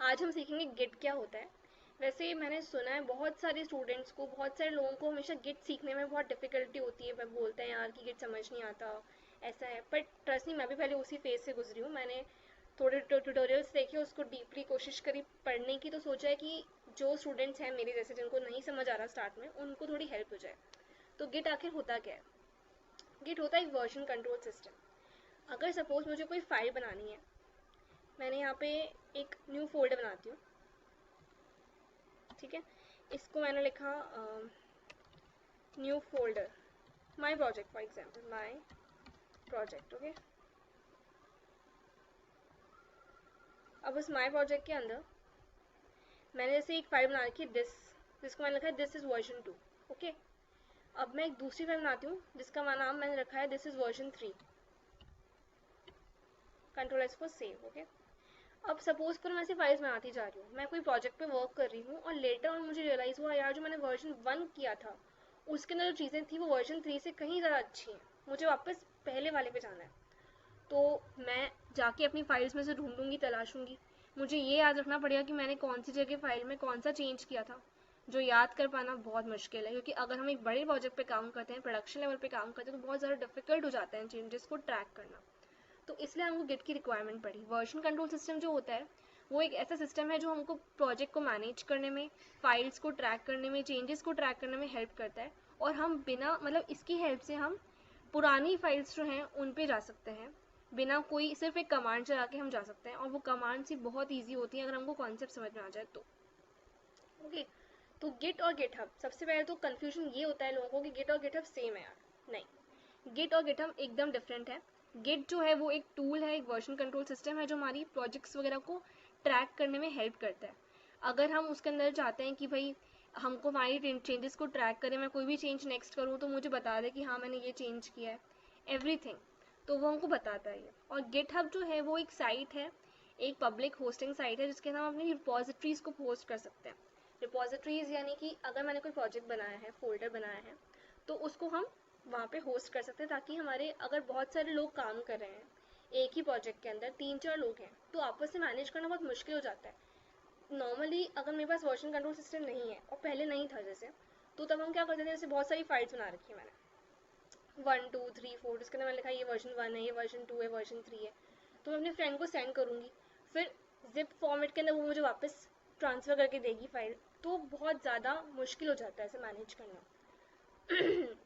आज हम सीखेंगे गिट क्या होता है। वैसे मैंने सुना है बहुत सारे स्टूडेंट्स को, बहुत सारे लोगों को हमेशा गिट सीखने में बहुत डिफिकल्टी होती है। वह बोलते हैं यार कि गिट समझ नहीं आता, ऐसा है। बट ट्रस्ट मी, मैं भी पहले उसी फेज से गुजरी हूँ। मैंने थोड़े ट्यूटोरियल्स देखे, उसको डीपली कोशिश करी पढ़ने की, तो सोचा है कि जो स्टूडेंट्स हैं मेरे जैसे जिनको नहीं समझ आ रहा स्टार्ट में, उनको थोड़ी हेल्प हो जाए। तो गिट आखिर होता क्या है? गिट होता है एक वर्जन कंट्रोल सिस्टम। अगर सपोज मुझे कोई फाइल बनानी है, मैंने यहाँ पे एक न्यू फोल्डर बनाती हूँ, ठीक है। इसको मैंने लिखा new folder, my project for example, my project, okay. अब उस माई प्रोजेक्ट के अंदर मैंने जैसे एक फाइल बना रखी है दिस, जिसको मैंने लिखा है दिस इज वर्जन 2, ओके। अब मैं एक दूसरी फाइल बनाती हूँ जिसका नाम मैंने रखा है this is version 3, control S for save, okay. अब सपोज पर मैं ऐसे फाइल्स बनाती जा रही हूँ, मैं कोई प्रोजेक्ट पे वर्क कर रही हूँ और लेटर ऑन मुझे रियलाइज़ हुआ यार जो मैंने वर्जन 1 किया था उसके अंदर जो चीज़ें थी वो वर्जन 3 से कहीं ज़्यादा अच्छी हैं, मुझे वापस पहले वाले पे जाना है। तो मैं जाके अपनी फाइल्स में से ढूंढूंगी, तलाशूंगी। मुझे ये याद रखना पड़ेगा कि मैंने कौन सी जगह फाइल में कौन सा चेंज किया था, जो याद कर पाना बहुत मुश्किल है। क्योंकि अगर हम एक बड़े प्रोजेक्ट पे काम करते हैं, प्रोडक्शन लेवल पे काम करते हैं, तो बहुत ज़्यादा डिफिकल्ट हो जाता है चेंजेस को ट्रैक करना। तो इसलिए हमको गिट की रिक्वायरमेंट पड़ी। वर्जन कंट्रोल सिस्टम जो होता है वो एक ऐसा सिस्टम है जो हमको प्रोजेक्ट को मैनेज करने में, फाइल्स को ट्रैक करने में, चेंजेस को ट्रैक करने में हेल्प करता है। और हम बिना मतलब इसकी हेल्प से हम पुरानी फाइल्स जो हैं उन पे जा सकते हैं, बिना कोई सिर्फ एक कमांड चला के हम जा सकते हैं। और वो कमांड ही बहुत ईजी होती है अगर हमको कॉन्सेप्ट समझ में आ जाए तो, ओके। तो गिट और गिटहब, सबसे पहले तो कंफ्यूजन ये होता है लोगों को कि गिट और गिटहब सेम है यार। नहीं, गिट और गिटहब एकदम डिफरेंट है। गिट जो है वो एक टूल है, एक वर्जन कंट्रोल सिस्टम है जो हमारी प्रोजेक्ट्स वगैरह को ट्रैक करने में हेल्प करता है। अगर हम उसके अंदर चाहते हैं कि भाई हमको हमारी चेंजेस को ट्रैक करें, मैं कोई भी चेंज नेक्स्ट करूँ तो मुझे बता दे कि हाँ मैंने ये चेंज किया है, एवरीथिंग, तो वो हमको बताता है ये। और गिटहब जो है वो एक साइट है, एक पब्लिक होस्टिंग साइट है जिसके हम अपनी रिपोजिटरीज को पोस्ट कर सकते हैं। रिपोजिटरीज यानी कि अगर मैंने कोई प्रोजेक्ट बनाया है, फोल्डर बनाया है, तो उसको हम वहाँ पे होस्ट कर सकते हैं, ताकि हमारे अगर बहुत सारे लोग काम कर रहे हैं एक ही प्रोजेक्ट के अंदर, 3-4 लोग हैं, तो आपस में मैनेज करना बहुत मुश्किल हो जाता है। नॉर्मली अगर मेरे पास वर्जन कंट्रोल सिस्टम नहीं है, और पहले नहीं था जैसे, तो तब हम क्या करते थे, जैसे बहुत सारी फाइल्स बना रखी है मैंने, 1 2 3 4, इसके अंदर मैंने लिखा ये वर्जन 1 है, ये वर्जन 2 है, वर्जन 3 है। तो मैं अपने फ्रेंड को सेंड करूँगी, फिर जिप फॉर्मेट के अंदर वो मुझे वापस ट्रांसफ़र करके देगी फाइल। तो बहुत ज़्यादा मुश्किल हो जाता है ऐसे मैनेज करना।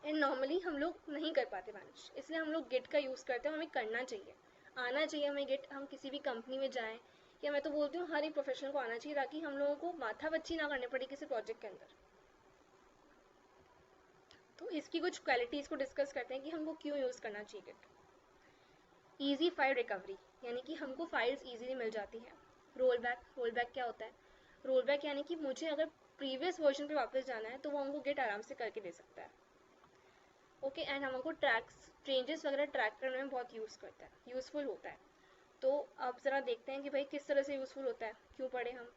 एंड नॉर्मली हम लोग नहीं कर पाते मैनेज, इसलिए हम लोग गिट का यूज़ करते हैं। हमें करना चाहिए, आना चाहिए हमें गिट। हम किसी भी कंपनी में जाएँ, या मैं तो बोलती हूँ हर एक प्रोफेशनल को आना चाहिए, ताकि हम लोगों को माथापच्ची ना करनी पड़े किसी प्रोजेक्ट के अंदर। तो इसकी कुछ क्वालिटीज़ को डिस्कस करते हैं कि हमको क्यों यूज़ करना चाहिए गिट। ईजी फाइल रिकवरी, यानी कि हमको फाइल्स ईजीली मिल जाती हैं। रोल बैक, रोल बैक क्या होता है? रोल बैक यानी कि मुझे अगर प्रीवियस वर्जन पे वापस जाना है तो वो हमको गिट आराम से करके दे सकता है, ओके। एंड हमको ट्रैक्स, चेंजेस वगैरह ट्रैक करने में बहुत यूज़फुल होता है। तो अब ज़रा देखते हैं कि भाई किस तरह से यूज़फुल होता है, क्यों पढ़े हम।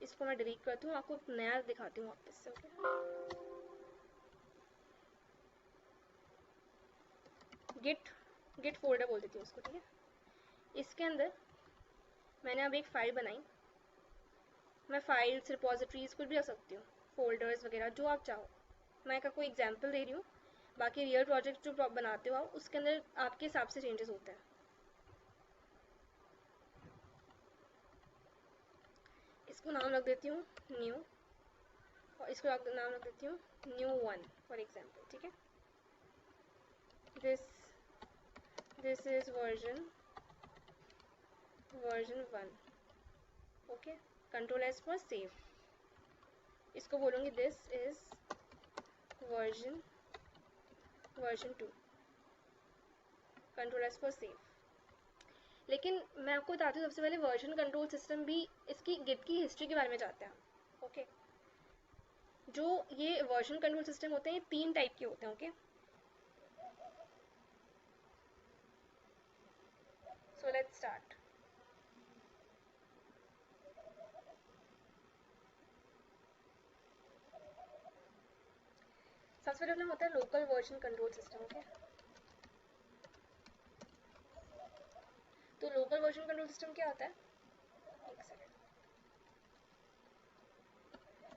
इसको मैं डिलीट करती हूँ, आपको नया दिखाती हूँ वापस से, ओके। गिट, गिट फोल्डर बोल देती हूँ उसको, ठीक है। इसके अंदर मैंने अब एक फ़ाइल बनाई। मैं फाइल्स, रिपोजिटरीज कुछ भी रख सकती हूँ, फोल्डर्स वगैरह जो आप चाहो। मैं का कोई एग्जांपल दे रही हूँ, बाकी रियल प्रोजेक्ट जो बनाते हो आप उसके अंदर आपके हिसाब से चेंजेस होते हैं। इसको नाम रख देती हूँ न्यू, और इसको नाम रख देती हूँ न्यू 1 फॉर एग्जाम्पल, ठीक है। This this is version 1, okay. Control S for save. इसको बोलूँगी this is version version 2, control S for save. लेकिन मैं आपको बताती हूँ, सबसे पहले वर्जन कंट्रोल सिस्टम भी, इसकी गिट की हिस्ट्री के बारे में जानते हैं, ओके। जो ये वर्जन कंट्रोल सिस्टम होते हैं ये 3 टाइप के होते हैं, ओके। So let's start. सबसे पहले होता है local version control system, okay. तो लोकल वर्जन कंट्रोल सिस्टम क्या होता है? एक second.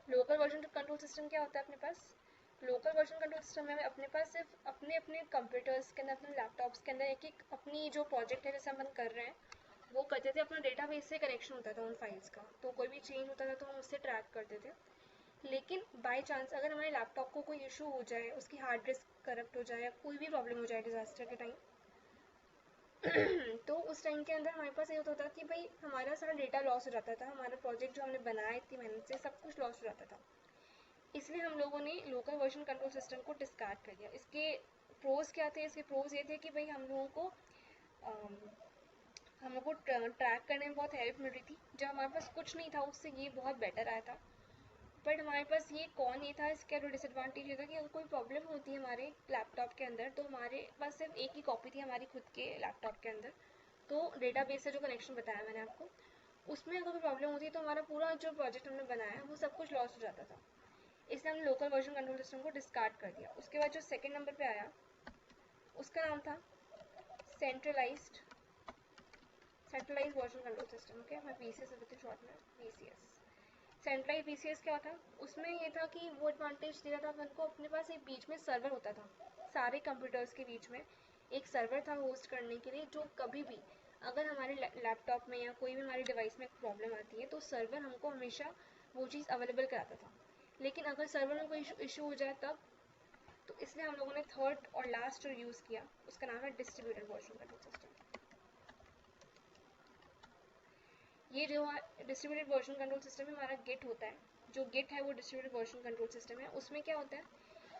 Local version control system क्या होता है अपने पास? लोकल वर्जन कंट्रोल सिस्टम में अपने पास सिर्फ अपने अपने कंप्यूटर्स के अंदर, अपने लैपटॉप्स के अंदर एक एक अपनी जो प्रोजेक्ट है जैसे हम कर रहे हैं वो करते थे, अपना डेटाबेस से कनेक्शन होता था उन फाइल्स का, तो कोई भी चेंज होता था तो हम उससे ट्रैक करते थे। लेकिन बाय चांस अगर हमारे लैपटॉप को कोई इशू हो जाए, उसकी हार्ड डिस्क करप्ट हो जाए या कोई भी प्रॉब्लम हो जाए डिजास्टर के टाइम तो उस टाइम के अंदर हमारे पास ये होता था कि भाई हमारा सारा डेटा लॉस हो जाता था, हमारा प्रोजेक्ट जो हमने बनाया इतनी मेहनत से सब कुछ लॉस हो जाता था। इसलिए हम लोगों ने लोकल वर्जन कंट्रोल सिस्टम को डिस्कार्ड कर दिया। इसके प्रोज क्या थे? इसके प्रोज ये थे कि भाई हम लोगों को ट्रैक करने में बहुत हेल्प मिल रही थी। जब हमारे पास कुछ नहीं था उससे ये बहुत बेटर आया था। बट हमारे पास ये कौन नहीं था, इसका जो डिसएडवांटेज ये था कि अगर कोई प्रॉब्लम होती है हमारे लैपटॉप के अंदर तो हमारे पास सिर्फ एक ही कॉपी थी हमारी खुद के लैपटॉप के अंदर। तो डेटाबेस से जो कनेक्शन बताया मैंने आपको, उसमें अगर कोई प्रॉब्लम होती है तो हमारा पूरा जो प्रोजेक्ट हमने बनाया वो सब कुछ लॉस हो जाता था। इसलिए हमने लोकल वर्जन कंट्रोल सिस्टम को डिस्कार्ड कर दिया। उसके बाद जो सेकेंड नंबर पे आया उसका नाम था centralised version control system. Okay, मैं VCS से शॉर्ट में VCS। सेंट्रलाइज VCS क्या था? उसमें ये था कि वो एडवांटेज दिया था अपन को, अपने पास एक बीच में सर्वर होता था, सारे कंप्यूटर्स के बीच में एक सर्वर था होस्ट करने के लिए, जो कभी भी अगर हमारे लैपटॉप में या कोई भी हमारे डिवाइस में प्रॉब्लम आती है तो सर्वर हमको हमेशा वो चीज़ अवेलेबल कराता था। लेकिन अगर सर्वर में कोई इशू हो जाए तब, तो इसलिए हम लोगों ने थर्ड और लास्ट जो यूज़ किया उसका नाम है डिस्ट्रीब्यूटेड वर्जन कंट्रोल सिस्टम। ये जो डिस्ट्रीब्यूटेड वर्जन कंट्रोल सिस्टम में हमारा गिट होता है, जो गिट है वो डिस्ट्रीब्यूटेड वर्जन कंट्रोल सिस्टम है। उसमें क्या होता है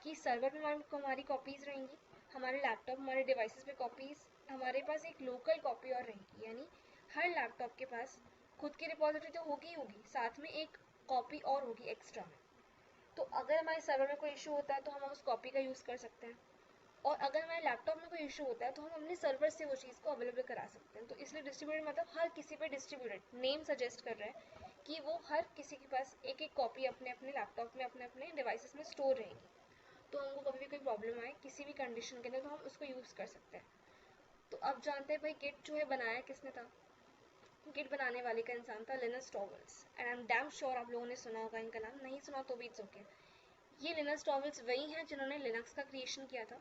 कि सर्वर में हमारी कॉपीज़ रहेंगी, हमारे लैपटॉप हमारे डिवाइसेस पे कॉपीज़, हमारे पास एक लोकल कॉपी और रहेगी। यानी हर लैपटॉप के पास खुद की रिपोजिटरी तो होगी ही होगी, साथ में एक कॉपी और होगी एक्स्ट्रा में। तो अगर हमारे सर्वर में कोई इशू होता है तो हम उस कॉपी का यूज़ कर सकते हैं, और अगर हमारे लैपटॉप में कोई इशू होता है तो हम अपने सर्वर से वो चीज़ को अवेलेबल करा सकते हैं। तो इसलिए डिस्ट्रीब्यूटेड मतलब हर किसी पे डिस्ट्रीब्यूटेड नेम सजेस्ट कर रहा है कि वो हर किसी के पास एक एक कॉपी अपने अपने लैपटॉप में अपने अपने डिवाइसेस में स्टोर रहेगी। तो हमको कभी भी कोई प्रॉब्लम आए किसी भी कंडीशन के अंदर तो हम उसको यूज़ कर सकते हैं। तो अब जानते हैं भाई गिट जो है बनाया किसने था। गिट बनाने वाले का इंसान था Linus Torvalds, and I am damn sure आप लोगों ने सुना होगा इनका नाम, नहीं सुना तो भी इट्स ओके। ये लिनस टॉर्वल्ड्स वही हैं जिन्होंने लिनक्स का क्रिएशन किया था।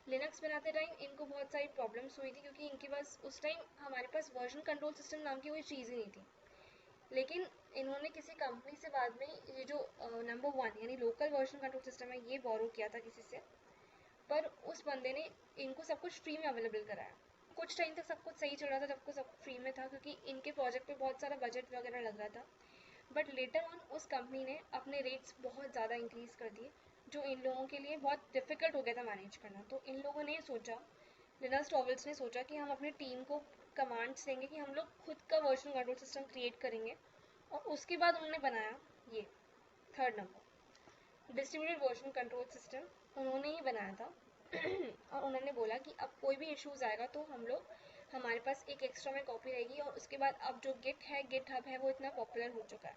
लिनक्स बनाते टाइम इनको बहुत सारी प्रॉब्लम्स हुई थी क्योंकि इनके पास उस टाइम हमारे पास वर्जन कंट्रोल सिस्टम नाम की कोई चीज़ ही नहीं थी। लेकिन इन्होंने किसी कंपनी से बाद में ये जो नंबर 1 यानी लोकल वर्जन कंट्रोल सिस्टम है ये बोरो किया था किसी से, पर उस बंदे ने इनको सब कुछ फ्री में अवेलेबल कराया। कुछ टाइम तक सब कुछ सही चल रहा था, सबको सब फ्री में था क्योंकि इनके प्रोजेक्ट पे बहुत सारा बजट वगैरह लग रहा था। बट लेटर ऑन उस कंपनी ने अपने रेट्स बहुत ज़्यादा इंक्रीज़ कर दिए, जो इन लोगों के लिए बहुत डिफ़िकल्ट हो गया था मैनेज करना। तो इन लोगों ने सोचा, लिनस टॉर्वल्ड्स ने सोचा कि हम अपनी टीम को कमांड्स देंगे कि हम लोग खुद का वर्जन कंट्रोल सिस्टम क्रिएट करेंगे, और उसके बाद उन्होंने बनाया ये third number distributed version control system. उन्होंने ही बनाया था और उन्होंने बोला कि अब कोई भी इश्यूज़ आएगा तो हम लोग हमारे पास एक एक्स्ट्रा में कॉपी रहेगी। और उसके बाद अब जो गिट है, गिट हब है, वो इतना पॉपुलर हो चुका है।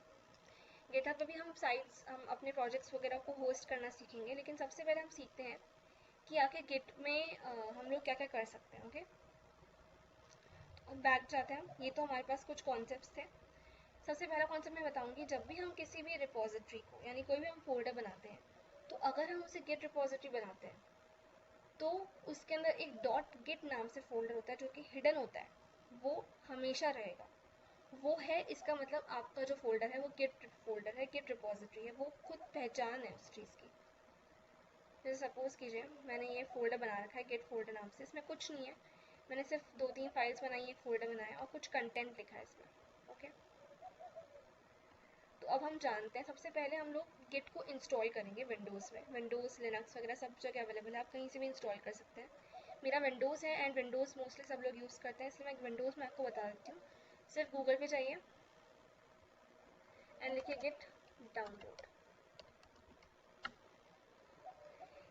गिट हब पे भी हम साइट्स, हम अपने प्रोजेक्ट्स वगैरह को होस्ट करना सीखेंगे, लेकिन सबसे पहले हम सीखते हैं कि आखिर गिट में हम लोग क्या क्या कर सकते हैं। ओके, बैक जाते हैं। ये तो हमारे पास कुछ कॉन्सेप्ट्स थे। सबसे पहला कॉन्सेप्ट मैं बताऊंगी, जब भी हम किसी भी रिपोजिटरी को यानी कोई भी हम फोल्डर बनाते हैं, तो अगर हम उसे गिट रिपोजिटरी बनाते हैं तो उसके अंदर एक डॉट गिट नाम से फोल्डर होता है जो कि हिडन होता है, वो हमेशा रहेगा। वो है, इसका मतलब आपका जो फोल्डर है वो गिट फोल्डर है, गिट रिपोजिटरी है, वो खुद पहचान है उस चीज़ की। जैसे सपोज कीजिए मैंने ये फोल्डर बना रखा है गिट फोल्डर नाम से, इसमें कुछ नहीं है, मैंने सिर्फ 2-3 फाइल्स बनाई, एक फोल्डर बनाया और कुछ कंटेंट लिखा है इसमें। ओके, तो अब हम जानते हैं, सबसे पहले हम लोग गिट को इंस्टॉल करेंगे विंडोज़ में। विंडोज़ लिनक्स वगैरह सब जगह अवेलेबल है, आप कहीं से भी इंस्टॉल कर सकते हैं। मेरा विंडोज़ है एंड विंडोज़ मोस्टली सब लोग यूज़ करते हैं, इसलिए मैं विंडोज़ में आपको बता देती हूँ। सिर्फ गूगल पे जाइए एंड लिखिए गिट डाउनलोड।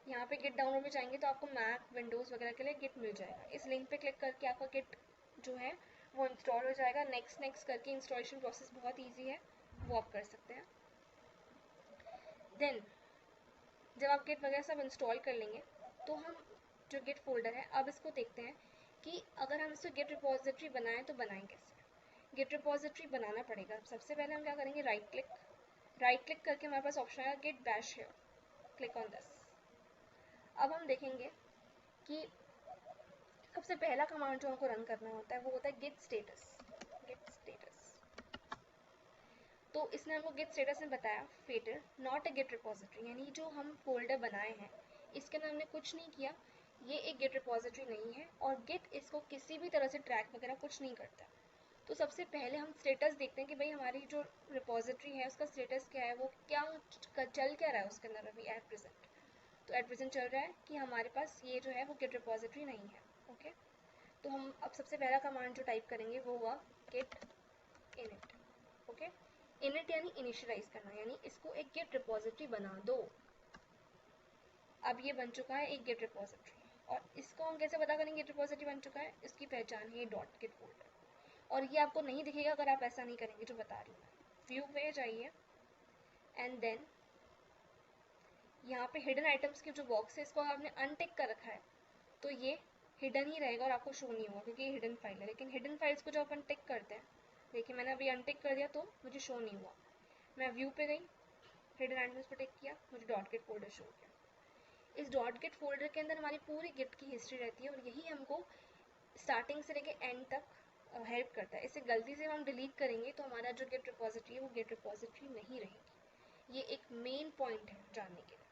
यहाँ पे गिट डाउनलोड में जाएंगे तो आपको मैक विंडोज़ वगैरह के लिए गिट मिल जाएगा। इस लिंक पे क्लिक करके आपका गिट जो है वो इंस्टॉल हो जाएगा। नेक्स्ट नेक्स्ट करके इंस्टॉलेशन प्रोसेस बहुत ईजी है, वो आप कर सकते हैं। देन जब आप गिट वगैरह सब इंस्टॉल कर लेंगे तो हम जो गिट फोल्डर है अब इसको देखते हैं कि अगर हम इसको गिट रिपोजिटरी बनाएं तो बनाएं कैसे। गिट रिपोजिटरी बनाना पड़ेगा। सबसे पहले हम क्या करेंगे, राइट क्लिक करके हमारे पास ऑप्शन आएगा git bash here, click on this. अब हम देखेंगे कि सबसे पहला कमांड जो हमको रन करना होता है वो होता है गिट स्टेटस। तो इसने हमको गिट स्टेटस में बताया fatal not a git repository, यानी जो हम फोल्डर बनाए हैं इसके अंदर हमने कुछ नहीं किया, ये एक गिट रिपोजिटरी नहीं है और गिट इसको किसी भी तरह से ट्रैक वगैरह कुछ नहीं करता। तो सबसे पहले हम स्टेटस देखते हैं कि भाई हमारी जो रिपोजिटरी है उसका स्टेटस क्या है, वो क्या चल क्या रहा है उसके अंदर अभी एट प्रेजेंट। तो एट प्रेजेंट चल रहा है कि हमारे पास ये जो है वो गिट रिपोजिटरी नहीं है। ओके, तो हम अब सबसे पहला कमांड जो टाइप करेंगे वो हुआ गिट इनिट। ओके, इनिट यानी इनिशियलाइज करना, यानी इसको एक गिट रिपोजिटरी बना दो। अब ये बन चुका है एक गिट रिपोजिटरी, और इसको हम कैसे पता करेंगे गिट रिपोजिटरी बन चुका है, इसकी पहचान है डॉट गिट फोल्डर, और ये आपको नहीं दिखेगा अगर आप ऐसा नहीं करेंगे जो बता रही हूँ। व्यू पे जाइए एंड देन यहाँ पे हिडन आइटम्स के जो बॉक्स है इसको आपने अनटिक कर रखा है तो ये हिडन ही रहेगा और आपको शो नहीं होगा क्योंकि ये हिडन फाइल है। लेकिन हिडन फाइल्स को जब अपन टिक करते हैं, देखिए मैंने अभी अनटिक कर दिया तो मुझे शो नहीं हुआ। मैं व्यू पे गई, हिडन आइटम्स पर टिक किया, मुझे डॉट गिट फोल्डर शो किया। इस डॉट गिट फोल्डर के अंदर हमारी पूरी गिट की हिस्ट्री रहती है और यही हमको स्टार्टिंग से लेके एंड तक हेल्प करता है। इसे गलती से हम डिलीट करेंगे तो हमारा जो गिट रिपोजिटरी है वो गिट रिपोजिटरी नहीं रहेगी। ये एक मेन पॉइंट है जानने के लिए।